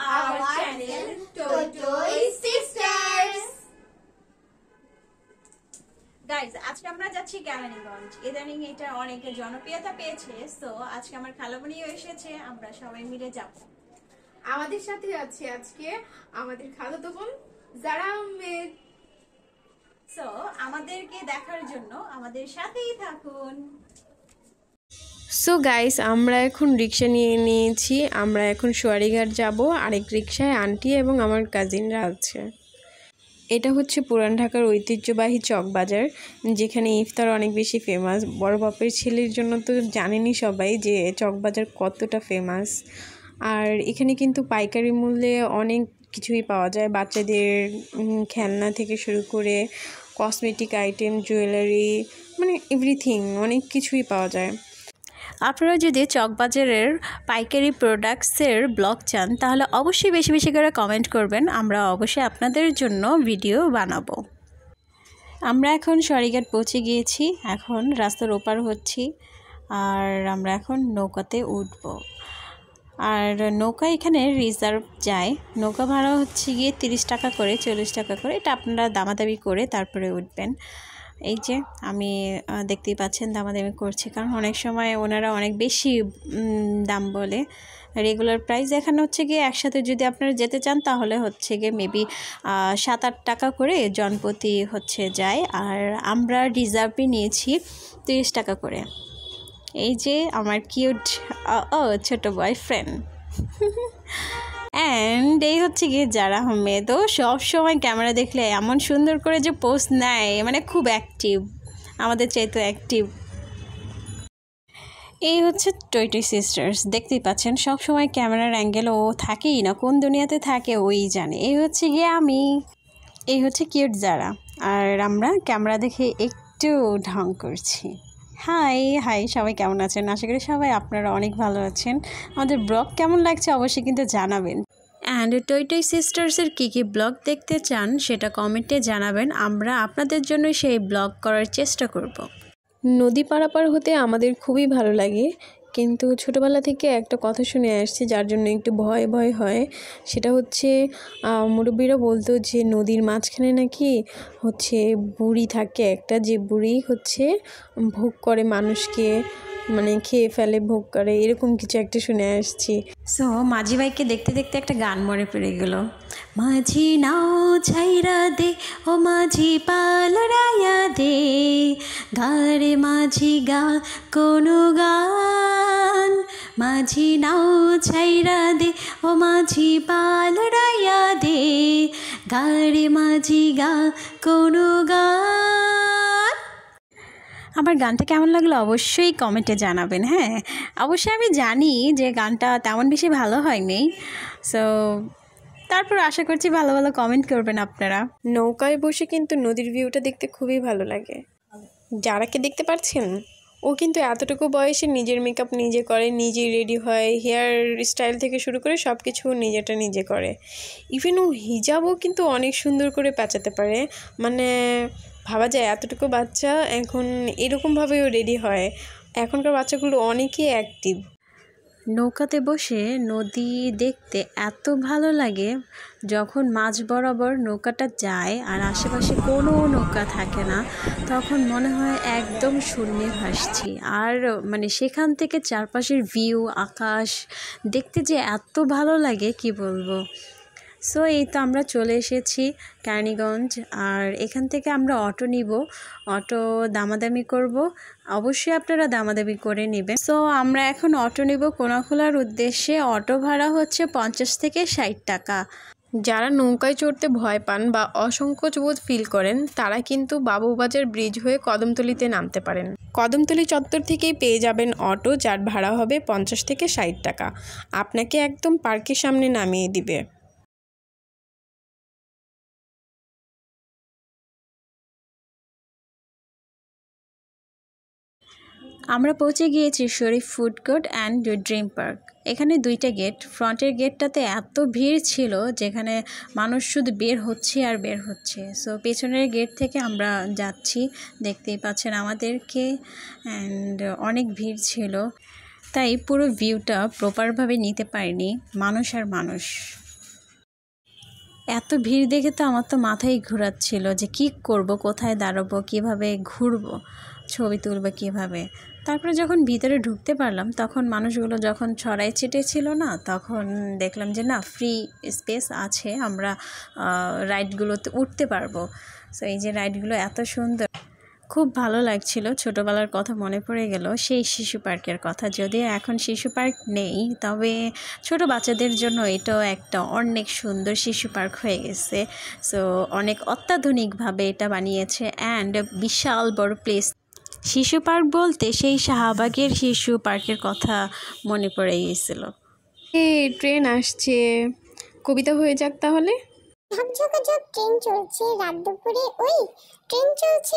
our channel Totoy Sisters. Guys আজকে আমরা যাচ্ছি কেরানীগঞ্জ। ইদানিং এটা অনেক জনপ্রিয়তা পেয়েছে, সো আজকে আমার খালামণিও এসেছে, আমরা সবাই মিলে যাব। আমাদের সাথে আছে আজকে আমাদের খালাতো বোন যারা আহমেদ। সো আমাদেরকে দেখার জন্য আমাদের সাথেই থাকুন। সো গাইস, আমরা এখন রিক্সা নিয়ে নিয়েছি। আমরা এখন সোয়ারিঘাট যাব। আরেক রিক্সায় আন্টি এবং আমার কাজিনরা আছে। এটা হচ্ছে পুরান ঢাকার ঐতিহ্যবাহী চকবাজার, যেখানে ইফতার অনেক বেশি ফেমাস। বড় বাপের ছেলের জন্য তো জানেনই সবাই যে চকবাজার কতটা ফেমাস। আর এখানে কিন্তু পাইকারি মূল্যে অনেক কিছুই পাওয়া যায়, বাচ্চাদের খেলনা থেকে শুরু করে কসমেটিক আইটেম, জুয়েলারি, মানে এভরিথিং, অনেক কিছুই পাওয়া যায়। আপনারা যদি চকবাজারের পাইকারি প্রোডাক্টসের ব্লগ চান তাহলে অবশ্যই বেশি বেশি করে কমেন্ট করবেন, আমরা অবশ্যই আপনাদের জন্য ভিডিও বানাবো। আমরা এখন সোয়ারিঘাট পৌঁছে গিয়েছি, এখন রাস্তার ওপার হচ্ছি আর আমরা এখন নৌকাতে উঠব। আর নৌকা এখানে রিজার্ভ যায়, নৌকা ভাড়া হচ্ছে গিয়ে 30 টাকা করে, 40 টাকা করে, এটা আপনারা দামাদামি করে তারপরে উঠবেন। এই যে আমি দেখতেই পাচ্ছেন দামাদামি করছি, কারণ অনেক সময় ওনারা অনেক বেশি দাম বলে। রেগুলার প্রাইস এখানে হচ্ছে গিয়ে একসাথে যদি আপনারা যেতে চান তাহলে হচ্ছে গিয়ে মেবি 7-8 টাকা করে জনপ্রতি হচ্ছে যায়, আর আমরা রিজার্ভে নিয়েছি 30 টাকা করে। এই যে আমার কিউট ছোট বয়ফ্রেন্ড অ্যান্ড এই হচ্ছে গিয়ে যারা আহমেদ। ও সবসময় ক্যামেরা দেখলে এমন সুন্দর করে যে পোস্ট নেয়, মানে খুব অ্যাক্টিভ, আমাদের চাইতে অ্যাক্টিভ। এই হচ্ছে টয়টয় সিস্টার্স, দেখতেই পাচ্ছেন সবসময় ক্যামেরার অ্যাঙ্গেল ও থাকেই না, কোন দুনিয়াতে থাকে ওই জানে। এই হচ্ছে গিয়ে আমি, এই হচ্ছে কিউট যারা, আর আমরা ক্যামেরা দেখে একটু ঢং করছি। হাই হাই, সবাই কেমন আছেন? আশা করি সবাই আপনারা অনেক ভালো আছেন। আমাদের ব্লগ কেমন লাগছে অবশ্যই কিন্তু জানাবেন। অ্যান্ড টয়টয় সিস্টার্সের কী কী ব্লগ দেখতে চান সেটা কমেন্টে জানাবেন, আমরা আপনাদের জন্য সেই ব্লগ করার চেষ্টা করব। নদী পারাপার হতে আমাদের খুবই ভালো লাগে, কিন্তু ছোটোবেলা থেকে একটা কথা শুনে আসছি যার জন্য একটু ভয় ভয় হয়। সেটা হচ্ছে মুরব্বীরা বলতো যে নদীর মাঝখানে নাকি হচ্ছে বুড়ি থাকে একটা, যে বুড়ি হচ্ছে ভোগ করে মানুষকে, মানে খেয়ে ফেলে, ভোগ করে, এরকম কিছু একটা শুনে আসছি। সো মাঝি ভাইকে দেখতে দেখতে একটা গান মনে পড়ে গেল। মাঝি নাও ছাইরা দে, ও মাঝি পালড়াইয়া দে, গারে মাঝি গা কোনো গান, মাঝি নাও ছাইরা দে, ও মাঝি পালড়াইয়া দে, গারে মাঝি গা কোনো গান। আমার গানটা কেমন লাগলো অবশ্যই কমেন্টে জানাবেন। হ্যাঁ, অবশ্যই আমি জানি যে গানটা তেমন বেশি ভালো হয়নি, সো তারপর আশা করছি ভালো ভালো কমেন্ট করবেন আপনারা। নৌকায় বসে কিন্তু নদীর ভিউটা দেখতে খুবই ভালো লাগে। যারাকে দেখতে পাচ্ছেন, ও কিন্তু এতটুকু বয়সে নিজের মেকআপ নিজে করে, নিজেই রেডি হয়, হেয়ার স্টাইল থেকে শুরু করে সব কিছু নিজেটা নিজে করে। ইভেন ও হিজাবও কিন্তু অনেক সুন্দর করে পেঁচাতে পারে, মানে ভাবা যায় এতটুকু বাচ্চা এখন এরকমভাবেও রেডি হয়। এখনকার বাচ্চাগুলো অনেকই অ্যাক্টিভ। নৌকাতে বসে নদী দেখতে এত ভালো লাগে যখন মাঝ বরাবর নৌকাটা যায় আর আশেপাশে কোনো নৌকা থাকে না, তখন মনে হয় একদম শূন্যে ভাসছি। আর মানে সেখান থেকে চারপাশের ভিউ, আকাশ দেখতে যে এত ভালো লাগে কি বলবো। সো এই তো আমরা চলে এসেছি কেরানীগঞ্জ, আর এখান থেকে আমরা অটো নিব, অটো দামাদামি করব, অবশ্যই আপনারা দামাদামি করে নেবেন। সো আমরা এখন অটো নিব কোনাখোলার উদ্দেশ্যে। অটো ভাড়া হচ্ছে 50 থেকে 60 টাকা। যারা নৌকায় চড়তে ভয় পান বা অসংকোচ বোধ ফিল করেন তারা কিন্তু বাবুবাজার ব্রিজ হয়ে কদমতলিতে নামতে পারেন। কদমতলি চত্বর থেকেই পেয়ে যাবেন অটো, যার ভাড়া হবে 50 থেকে 60 টাকা, আপনাকে একদম পার্কের সামনে নামিয়ে দিবে। আমরা পৌঁছে গিয়েছি Sharif food court and dream park. এখানে 2টা গেট, ফ্রন্টের গেটটাতে এত ভিড় ছিল যেখানে মানুষ শুধু বের হচ্ছে আর বের হচ্ছে। সো পেছনের গেট থেকে আমরা যাচ্ছি, দেখতেই পাচ্ছেন আমাদেরকে, অ্যান্ড অনেক ভিড় ছিল। তাই পুরো ভিউটা প্রপারভাবে নিতে পারিনি। মানুষ আর মানুষ, এত ভিড় দেখে তো আমার তো মাথায় ঘোরাচ্ছিল যে কি করব, কোথায় দাঁড়াবো, কিভাবে ঘুরবো, ছবি তুলবো কিভাবে। তারপরে যখন ভিতরে ঢুকতে পারলাম তখন মানুষগুলো যখন ছড়াই ছিটে ছিল না, তখন দেখলাম যে না, ফ্রি স্পেস আছে, আমরা রাইডগুলোতে উঠতে পারবো। সো এই যে রাইডগুলো এত সুন্দর, খুব ভালো লাগছিল। ছোটোবেলার কথা মনে পড়ে গেল, সেই শিশু পার্কের কথা। যদিও এখন শিশু পার্ক নেই, তবে ছোট বাচ্চাদের জন্য এটাও একটা অনেক সুন্দর শিশু পার্ক হয়ে গেছে। সো অনেক অত্যাধুনিকভাবে এটা বানিয়েছে অ্যান্ড বিশাল বড় প্লেস। শিশু পার্ক বলতে সেই শাহবাগের শিশু পার্কের কথা মনে পড়ে গিয়েছিল। এই ট্রেন আসছে, কবিতা হয়ে যাক তাহলে। ঝকঝকাঝক ট্রেন চলছে রাত দুপুরে, ওই ট্রেন চলছে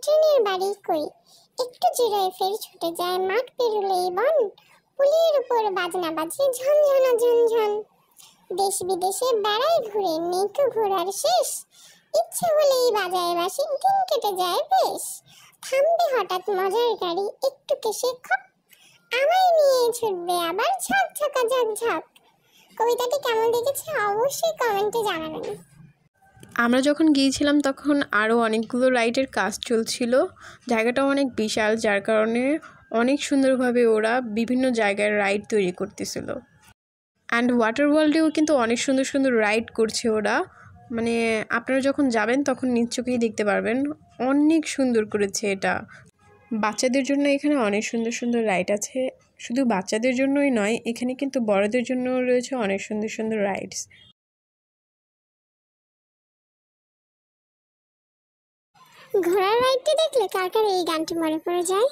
ট্রেনের বাড়ি কই, একটু জিরোয় ফের ছুটে যায় মাঠ পেরুলেই বন, পুলির উপর বাজনা বাজে ঝনঝনা ঝনঝন, দেশ বিদেশে বেড়াই ঘুরে নেই তো ঘোরার শেষ, ইচ্ছে হলেই বাজায় বাসি দিন কেটে যায় বেশ, থামবে হঠাৎ মজার গাড়ি একটু কেসে খপ, আমায় নিয়ে ছুটবে আবার ঝকঝকা ঝকঝক। কবিতাটি কেমন লেগেছে অবশ্যই কমেন্টে জানাবেন। আমরা যখন গিয়েছিলাম তখন আরও অনেকগুলো রাইডের কাজ চলছিল। জায়গাটা অনেক বিশাল, যার কারণে অনেক সুন্দরভাবে ওরা বিভিন্ন জায়গায় রাইড তৈরি করতেছিল। অ্যান্ড ওয়াটার ওয়ার্ল্ডেও কিন্তু অনেক সুন্দর সুন্দর রাইড করছে ওরা। মানে আপনারা যখন যাবেন তখন নিজ চোখেই দেখতে পারবেন, অনেক সুন্দর করেছে এটা। বাচ্চাদের জন্য এখানে অনেক সুন্দর সুন্দর রাইড আছে। শুধু বাচ্চাদের জন্যই নয়, এখানে কিন্তু বড়দের জন্য রয়েছে অনেক সুন্দর সুন্দর রাইডস। ঘোড়ার রাইডটি দেখলে কার কার এই গানটি মনে পড়ে যায়?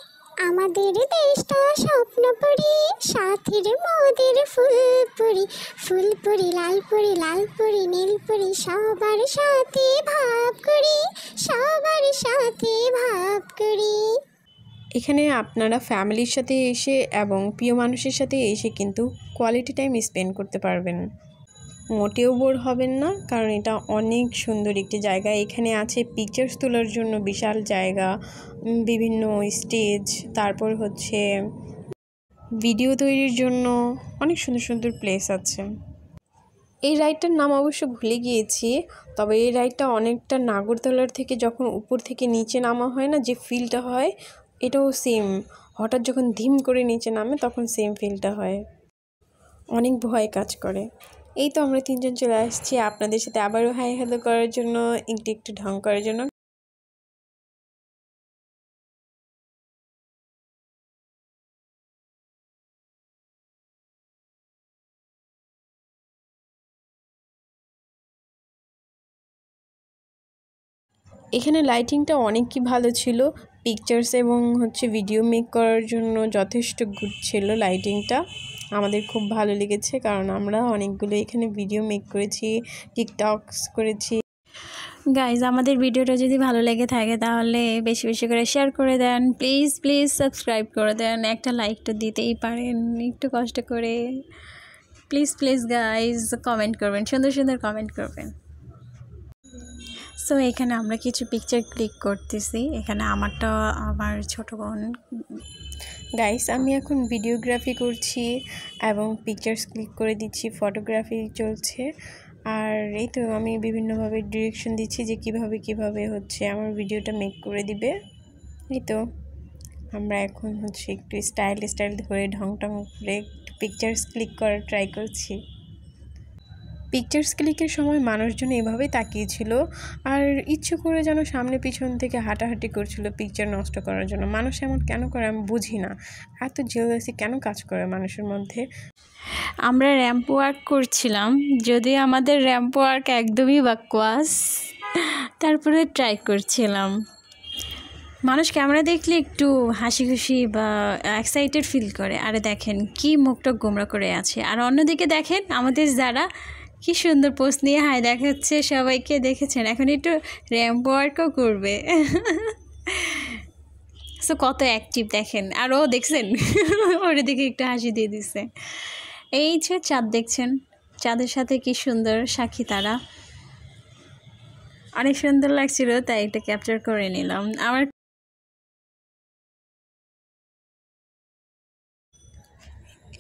আমাদের দেশটা স্বপ্নপুরী, সাথীর মোদের ফুলপুরি, ফুলপুরি লালপুরি লালপুরি নীলপুরি, সবার সাথে ভাব করি, সবার সাথে ভাব করি। এখানে আপনারা ফ্যামিলির সাথে এসে এবং প্রিয় মানুষের সাথে এসে কিন্তু কোয়ালিটি টাইম স্পেন্ড করতে পারবেন, মোটেও বোর হবেন না, কারণ এটা অনেক সুন্দর একটি জায়গা। এখানে আছে পিকচার্স তোলার জন্য বিশাল জায়গা, বিভিন্ন স্টেজ, তারপর হচ্ছে ভিডিও তৈরির জন্য অনেক সুন্দর সুন্দর প্লেস আছে। এই রাইডটার নাম অবশ্য ভুলে গিয়েছি, তবে এই রাইডটা অনেকটা নাগরদোলার থেকে যখন উপর থেকে নিচে নামা হয় না, যে ফিলটা হয়, এটাও সেম। হঠাৎ যখন ধিম করে নিচে নামে তখন সেম ফিলটা হয়, অনেক ভয় কাজ করে। এই তো আমরা তিনজন চলে আসছি আপনাদের সাথে আবারও হাই হ্যালো করার জন্য, একটু ঢং করার জন্য। এখানে লাইটিংটা অনেক কি ভালো ছিল, পিকচার্স এবং হচ্ছে ভিডিও মেক করার জন্য যথেষ্ট গুড ছিল লাইটিংটা। আমাদের খুব ভালো লেগেছে, কারণ আমরা অনেকগুলো এখানে ভিডিও মেক করেছি, টিকটকস করেছি। গাইজ, আমাদের ভিডিওটা যদি ভালো লেগে থাকে তাহলে বেশি বেশি করে শেয়ার করে দেন, প্লিজ প্লিজ সাবস্ক্রাইব করে দেন, একটা লাইক তো দিতেই পারেন একটু কষ্ট করে, প্লিজ প্লিজ গাইজ। কমেন্ট করবেন, সুন্দর সুন্দর কমেন্ট করবেন। সো এখানে আমরা কিছু পিকচার ক্লিক করতেছি। এখানে আমারটা আমার ছোটো বোন। গাইস, আমি এখন ভিডিওগ্রাফি করছি এবং পিকচার্স ক্লিক করে দিচ্ছি, ফটোগ্রাফি চলছে। আর এই তো আমি বিভিন্নভাবে ডিরেকশন দিচ্ছি যে কিভাবে হচ্ছে আমার ভিডিওটা মেক করে দিবে। এই তো আমরা এখন হচ্ছে একটু স্টাইল ধরে ঢং করে পিকচার্স ক্লিক করার ট্রাই করছি। পিকচার্স ক্লিকের সময় মানুষজন এভাবেই তাকিয়েছিল আর ইচ্ছে করে যেন সামনে পিছন থেকে হাঁটাহাঁটি করছিল পিকচার নষ্ট করার জন্য। মানুষ এমন কেন করে আমি বুঝি না, এত জেলাসি কেন কাজ করে মানুষের মধ্যে। আমরা র্যাম্প ওয়ার্ক করছিলাম, যদিও আমাদের র্যাম্প ওয়ার্ক একদমই বাকওয়াস, তারপরে ট্রাই করছিলাম। মানুষ ক্যামেরা দেখলে একটু হাসি খুশি বা এক্সাইটেড ফিল করে। আরে দেখেন কি মুখটা গোমরা করে আছে, আর অন্যদিকে দেখেন আমাদের যারা কি সুন্দর পোস্ট নিয়ে হাই দেখাচ্ছে সবাইকে, দেখেছেন? এখন একটু র্যাম্প ওয়ার্কও করবে। সো কত অ্যাক্টিভ দেখেন, আর ও দেখছেন ওর দিকে একটু হাসি দিয়ে দিচ্ছে। এই যে চাঁদ দেখছেন, চাঁদের সাথে কি সুন্দর সাক্ষী তারা, অনেক সুন্দর লাগছিল, তাই এটা ক্যাপচার করে নিলাম। আমার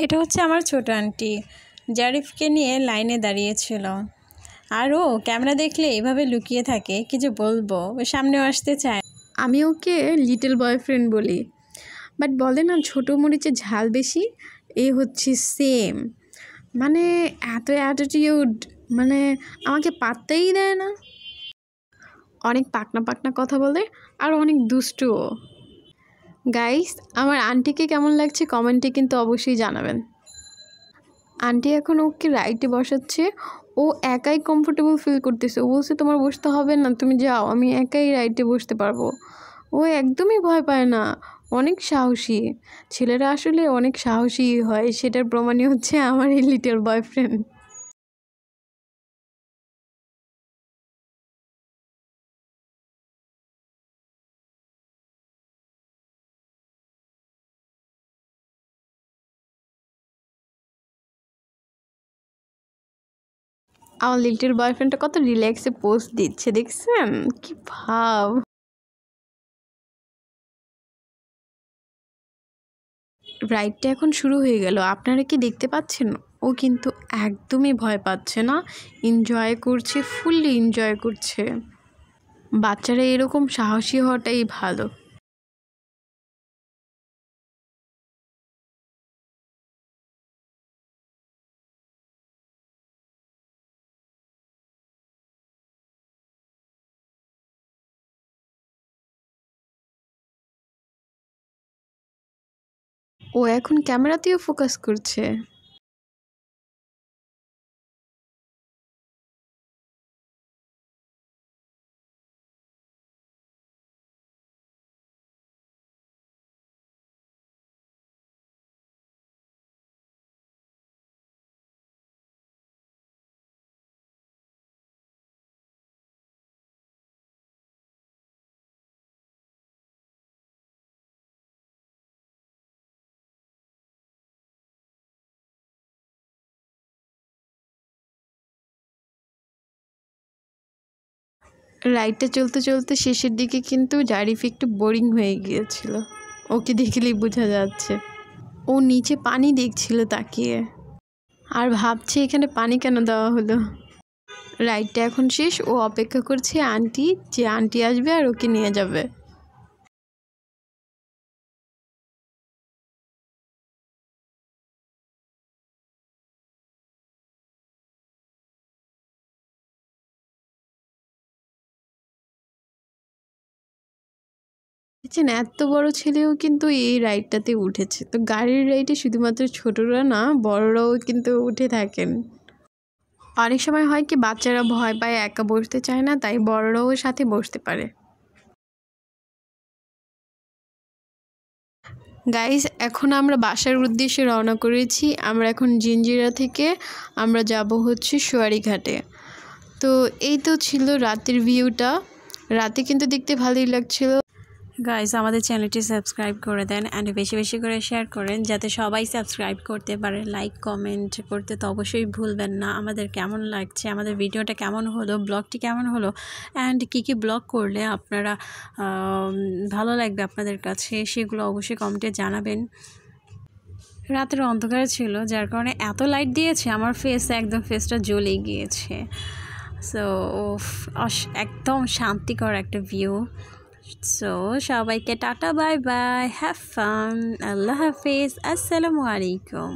এটা হচ্ছে আমার ছোট আন্টি, জারিফকে নিয়ে লাইনে দাঁড়িয়েছিল। আর ও ক্যামেরা দেখলে এভাবে লুকিয়ে থাকে, কি যে বলবো, ও সামনেও আসতে চায়। আমি ওকে লিটল বয়ফ্রেন্ড বলি, বাট বলে না ছোটো মরিচের ঝাল বেশি, এ হচ্ছে সেম। মানে এত অ্যাটিটিউড, মানে আমাকে পাত্তাই দেয় না। অনেক পাকনা পাকনা কথা বলে আর অনেক দুষ্টুও। গাইস, আমার আন্টিকে কেমন লাগছে কমেন্টে কিন্তু অবশ্যই জানাবেন। আন্টি এখন ওকে রাইটে বসাচ্ছে, ও একাই কমফোর্টেবল ফিল করতেছে। ও বলছে তোমার বসতে হবে না, তুমি যাও, আমি একাই রাইটে বসতে পারবো। ও একদমই ভয় পায় না, অনেক সাহসী। ছেলেরা আসলে অনেক সাহসী হয়, সেটার প্রমাণই হচ্ছে আমার এই লিটল বয়ফ্রেন্ড। আমার লিটল বয়ফ্রেন্ডটা কত রিল্যাক্সে পোস্ট দিচ্ছে, দেখছেন কি ভাব। রাইডটা এখন শুরু হয়ে গেল, আপনারা কি দেখতে পাচ্ছেন? ও কিন্তু একদমই ভয় পাচ্ছে না, এনজয় করছে, ফুললি এনজয় করছে। বাচ্চারা এরকম সাহসী হওয়াটাই ভালো। ও এখন ক্যামেরাতেও ফোকাস করছে। রাইডটা চলতে চলতে শেষের দিকে কিন্তু জারিফ একটু বোরিং হয়ে গিয়েছিল, ওকে দেখলেই বোঝা যাচ্ছে। ও নিচে পানি দেখছিল তাকিয়ে, আর ভাবছে এখানে পানি কেন দেওয়া হলো। রাইডটা এখন শেষ, ও অপেক্ষা করছে আন্টি, যে আন্টি আসবে আর ওকে নিয়ে যাবে। দেখছেন এত বড় ছেলেও কিন্তু এই রাইডটাতে উঠেছে। তো গাড়ির রাইডে শুধুমাত্র ছোটরা না, বড়রাও কিন্তু উঠে থাকেন। অনেক সময় হয় কি বাচ্চারা ভয় পায়, একা বসতে চায় না, তাই বড়রাও সাথে বসতে পারে। গাইস, এখন আমরা বাসার উদ্দেশ্যে রওনা করেছি। আমরা এখন জিঞ্জিরা থেকে আমরা যাব হচ্ছে সোয়ারিঘাটে। তো এই তো ছিল রাতের ভিউটা। রাতে কিন্তু দেখতে ভালোই লাগছিল। গাইস, আমাদের চ্যানেলটি সাবস্ক্রাইব করে দেন অ্যান্ড বেশি বেশি করে শেয়ার করেন, যাতে সবাই সাবস্ক্রাইব করতে পারে। লাইক কমেন্ট করতে তো অবশ্যই ভুলবেন না। আমাদের কেমন লাগছে, আমাদের ভিডিওটা কেমন হলো, ব্লগটি কেমন হলো, অ্যান্ড কী ব্লগ করলে আপনারা ভালো লাগবে আপনাদের কাছে, সেগুলো অবশ্যই কমেন্টে জানাবেন। রাতের অন্ধকার ছিল, যার কারণে এত লাইট দিয়েছে আমার ফেসটা জ্বলে গিয়েছে। সো একদম শান্তিকর একটা ভিউ। সো সবাইকে tata, bye bye, have fun, আল্লাহ হাফেজ, আসসালামু আলাইকুম।